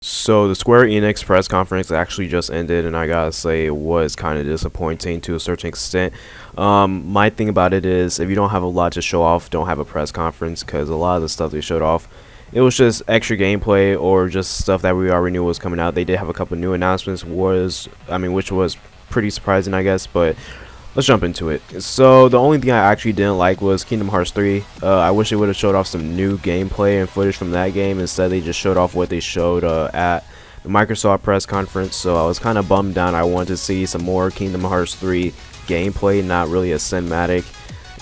So the Square Enix press conference actually just ended, and I gotta say it was kind of disappointing to a certain extent. My thing about it is, if you don't have a lot to show off, don't have a press conference, because a lot of the stuff they showed off, it was just extra gameplay or just stuff that we already knew was coming out. They did have a couple new announcements, which was pretty surprising, I guess, but let's jump into it. So the only thing I actually didn't like was Kingdom Hearts 3. I wish they would have showed off some new gameplay and footage from that game. Instead, they just showed off what they showed at the Microsoft press conference. So I was kind of bummed down. I wanted to see some more Kingdom Hearts 3 gameplay, not really a cinematic.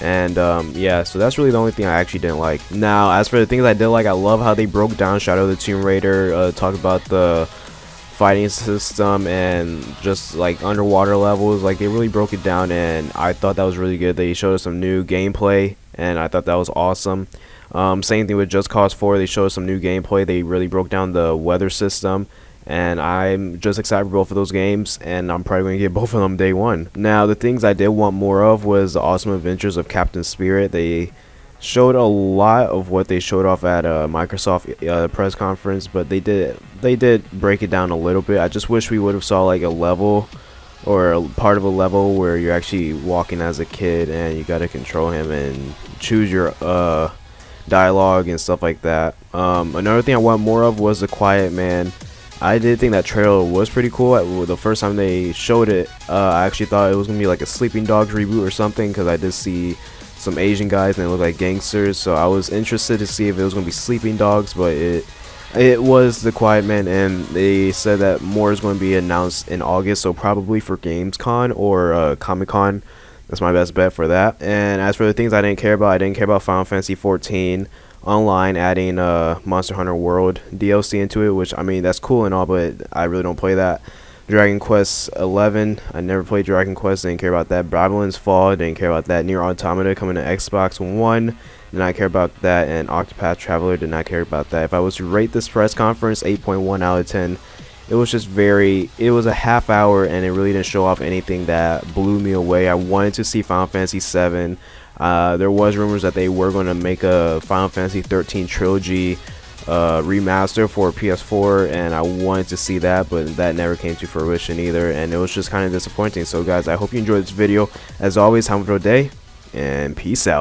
And yeah, so that's really the only thing I actually didn't like. Now, as for the things I did like, I love how they broke down Shadow of the Tomb Raider, talked about the fighting system and just like underwater levels. Like, they really broke it down, and I thought that was really good. They showed us some new gameplay, and I thought that was awesome. Same thing with Just Cause 4. They showed us some new gameplay. They really broke down the weather system, and I'm just excited for both of those games, and I'm probably going to get both of them day one. Now, the things I did want more of was the awesome adventures of Captain Spirit. They showed a lot of what they showed off at Microsoft press conference, but they did break it down a little bit. I just wish we would have saw like a level or a part of a level where you're actually walking as a kid and you got to control him and choose your dialogue and stuff like that. Another thing I want more of was the Quiet Man. I did think that trailer was pretty cool. The first time they showed it, I actually thought it was gonna be like a Sleeping Dogs reboot or something, because I did see some Asian guys and they look like gangsters, so I was interested to see if it was gonna be Sleeping Dogs, but it was the Quiet Man, and they said that more is going to be announced in August, so probably for Gamescom or Comic-Con. That's my best bet for that. And as for the things I didn't care about Final Fantasy 14 online adding Monster Hunter World DLC into it, which, I mean, that's cool and all, but I really don't play that. Dragon Quest 11, I never played Dragon Quest, didn't care about that. Babylon's Fall, didn't care about that. Nier Automata coming to Xbox One, did not care about that. And Octopath Traveler, did not care about that. If I was to rate this press conference 8.1 out of 10, it was just it was a half hour, and it really didn't show off anything that blew me away. I wanted to see Final Fantasy 7. There was rumors that they were going to make a Final Fantasy 13 trilogy remaster for PS4, and I wanted to see that, but that never came to fruition either, and it was just kind of disappointing. So guys, I hope you enjoyed this video. As always, have a good day, and peace out.